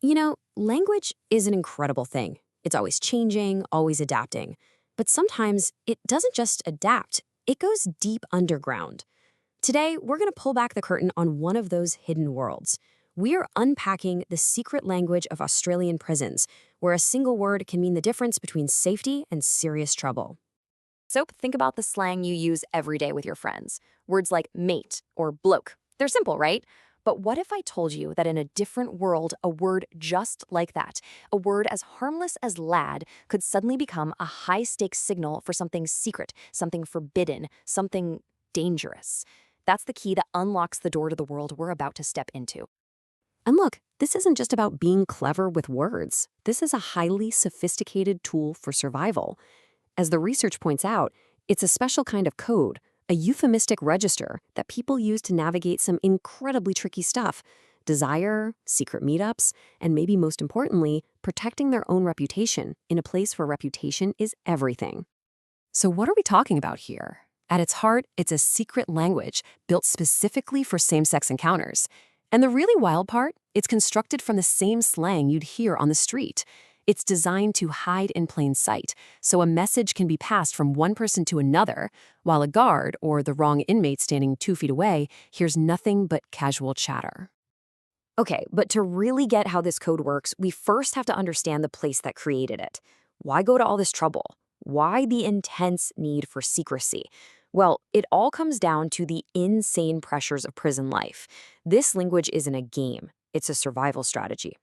Language is an incredible thing. It's always changing, always adapting. But sometimes it doesn't just adapt, it goes deep underground. Today, we're going to pull back the curtain on one of those hidden worlds. We're unpacking the secret language of Australian prisons, where a single word can mean the difference between safety and serious trouble. So think about the slang you use every day with your friends. Words like mate or bloke. They're simple, right? But what if I told you that in a different world, a word just like that, a word as harmless as lad, could suddenly become a high-stakes signal for something secret, something forbidden, something dangerous? That's the key that unlocks the door to the world we're about to step into. And look, this isn't just about being clever with words. This is a highly sophisticated tool for survival. As the research points out, it's a special kind of code, a euphemistic register that people use to navigate some incredibly tricky stuff: desire, secret meetups, and maybe most importantly, protecting their own reputation in a place where reputation is everything. So what are we talking about here? At its heart, it's a secret language built specifically for same-sex encounters. And the really wild part, it's constructed from the same slang you'd hear on the street. It's designed to hide in plain sight, so a message can be passed from one person to another, while a guard or the wrong inmate standing 2 feet away hears nothing but casual chatter. Okay, but to really get how this code works, we first have to understand the place that created it. Why go to all this trouble? Why the intense need for secrecy? Well, it all comes down to the insane pressures of prison life. This language isn't a game, it's a survival strategy.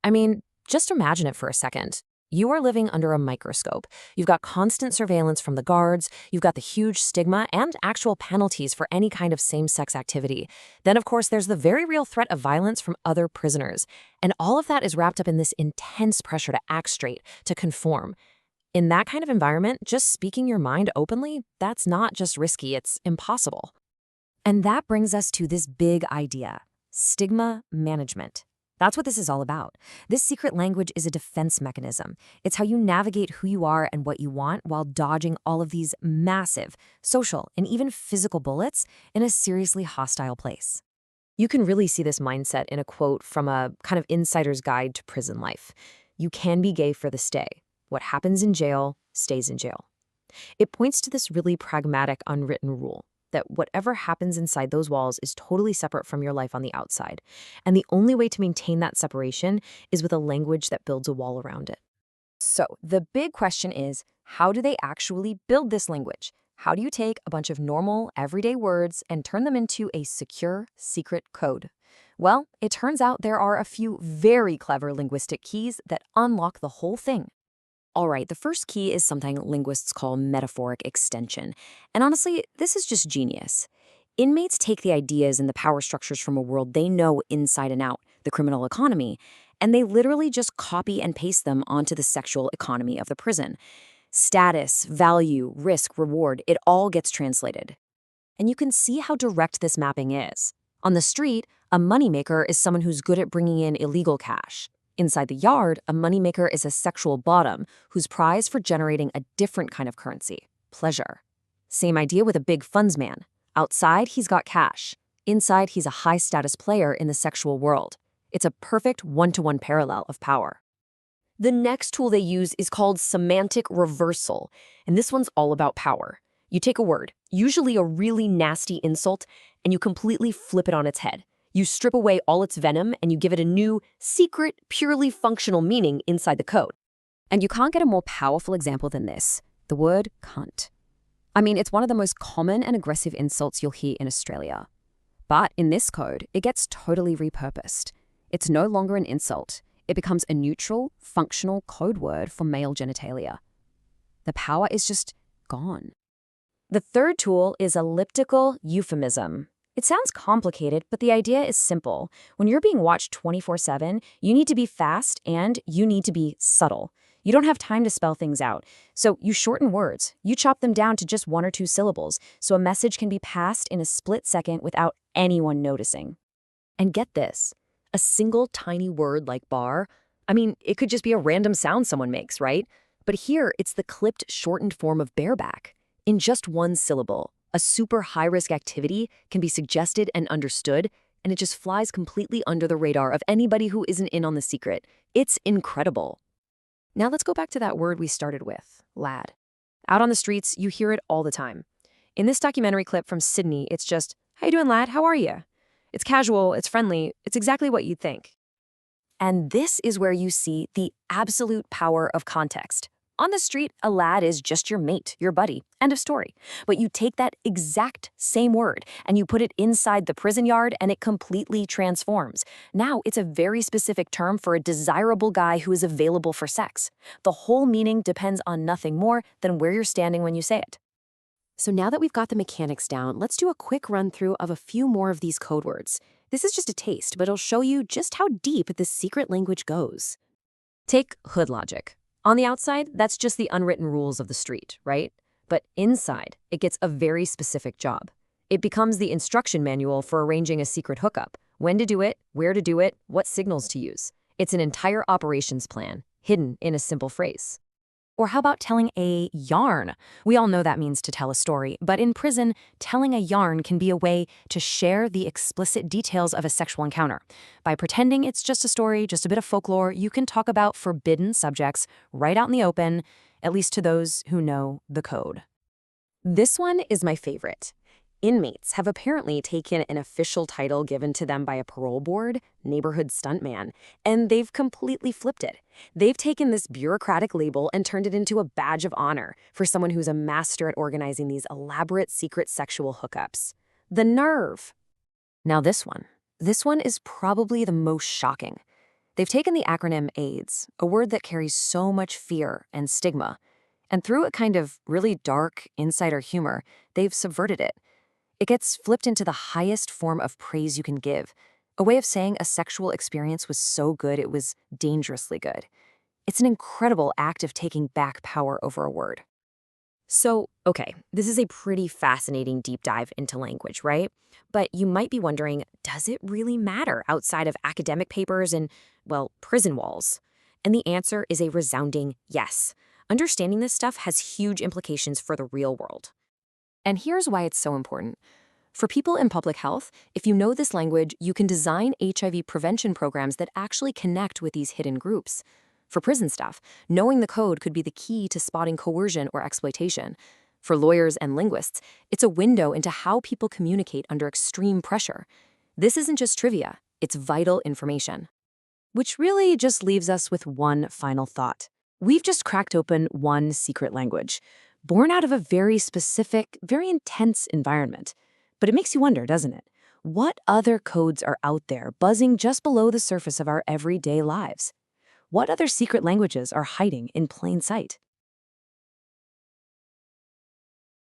I mean, just imagine it for a second. You are living under a microscope. You've got constant surveillance from the guards, you've got the huge stigma and actual penalties for any kind of same-sex activity. Then, of course, there's the very real threat of violence from other prisoners. And all of that is wrapped up in this intense pressure to act straight, to conform. In that kind of environment, just speaking your mind openly, that's not just risky, it's impossible. And that brings us to this big idea: stigma management. That's what this is all about. This secret language is a defense mechanism. It's how you navigate who you are and what you want while dodging all of these massive social and even physical bullets in a seriously hostile place. You can really see this mindset in a quote from a kind of insider's guide to prison life. You can be gay for the stay. What happens in jail stays in jail. It points to this really pragmatic, unwritten rule that whatever happens inside those walls is totally separate from your life on the outside. And the only way to maintain that separation is with a language that builds a wall around it. So the big question is, how do they actually build this language? How do you take a bunch of normal, everyday words and turn them into a secure, secret code? Well, it turns out there are a few very clever linguistic keys that unlock the whole thing. All right, the first key is something linguists call metaphoric extension. And honestly, this is just genius. Inmates take the ideas and the power structures from a world they know inside and out, the criminal economy, and they literally just copy and paste them onto the sexual economy of the prison. Status, value, risk, reward, it all gets translated. And you can see how direct this mapping is. On the street, a moneymaker is someone who's good at bringing in illegal cash. Inside the yard, a moneymaker is a sexual bottom who's prized for generating a different kind of currency: pleasure. Same idea with a big funds man. Outside, he's got cash. Inside, he's a high-status player in the sexual world. It's a perfect one-to-one parallel of power. The next tool they use is called semantic reversal, and this one's all about power. You take a word, usually a really nasty insult, and you completely flip it on its head. You strip away all its venom and you give it a new, secret, purely functional meaning inside the code. And you can't get a more powerful example than this: the word cunt. I mean, it's one of the most common and aggressive insults you'll hear in Australia. But in this code, it gets totally repurposed. It's no longer an insult. It becomes a neutral, functional code word for male genitalia. The power is just gone. The third tool is elliptical euphemism. It sounds complicated, but the idea is simple. When you're being watched 24/7, you need to be fast and you need to be subtle. You don't have time to spell things out. So you shorten words. You chop them down to just 1 or 2 syllables, so a message can be passed in a split second without anyone noticing. And get this, a single tiny word like bar, I mean, it could just be a random sound someone makes, right? But here, it's the clipped, shortened form of bareback. In just 1 syllable, a super high-risk activity can be suggested and understood and it just flies completely under the radar of anybody who isn't in on the secret. It's incredible. Now let's go back to that word we started with, lad. Out on the streets, you hear it all the time. In this documentary clip from Sydney, it's just, "How you doing, lad? How are you?" It's casual, it's friendly, it's exactly what you'd think. And this is where you see the absolute power of context. On the street, a lad is just your mate, your buddy, end of story. But you take that exact same word and you put it inside the prison yard and it completely transforms. Now it's a very specific term for a desirable guy who is available for sex. The whole meaning depends on nothing more than where you're standing when you say it. So now that we've got the mechanics down, let's do a quick run through of a few more of these code words. This is just a taste, but it'll show you just how deep this secret language goes. Take hood logic. On the outside, that's just the unwritten rules of the street, right? But inside, it gets a very specific job. It becomes the instruction manual for arranging a secret hookup, when to do it, where to do it, what signals to use. It's an entire operations plan, hidden in a simple phrase. Or how about telling a yarn? We all know that means to tell a story, but in prison, telling a yarn can be a way to share the explicit details of a sexual encounter. By pretending it's just a story, just a bit of folklore, you can talk about forbidden subjects right out in the open, at least to those who know the code. This one is my favorite. Inmates have apparently taken an official title given to them by a parole board, neighborhood stuntman, and they've completely flipped it. They've taken this bureaucratic label and turned it into a badge of honor for someone who's a master at organizing these elaborate secret sexual hookups. The nerve! Now this one is probably the most shocking. They've taken the acronym AIDS, a word that carries so much fear and stigma, and through a kind of really dark insider humor, they've subverted it. It gets flipped into the highest form of praise you can give, a way of saying a sexual experience was so good it was dangerously good. It's an incredible act of taking back power over a word. So, okay, this is a pretty fascinating deep dive into language, right? But you might be wondering, does it really matter outside of academic papers and, well, prison walls? And the answer is a resounding yes. Understanding this stuff has huge implications for the real world. And here's why it's so important. For people in public health, if you know this language, you can design HIV prevention programs that actually connect with these hidden groups. For prison staff, knowing the code could be the key to spotting coercion or exploitation. For lawyers and linguists, it's a window into how people communicate under extreme pressure. This isn't just trivia, it's vital information. Which really just leaves us with one final thought. We've just cracked open one secret language, born out of a very specific, very intense environment. But it makes you wonder, doesn't it? What other codes are out there buzzing just below the surface of our everyday lives? What other secret languages are hiding in plain sight?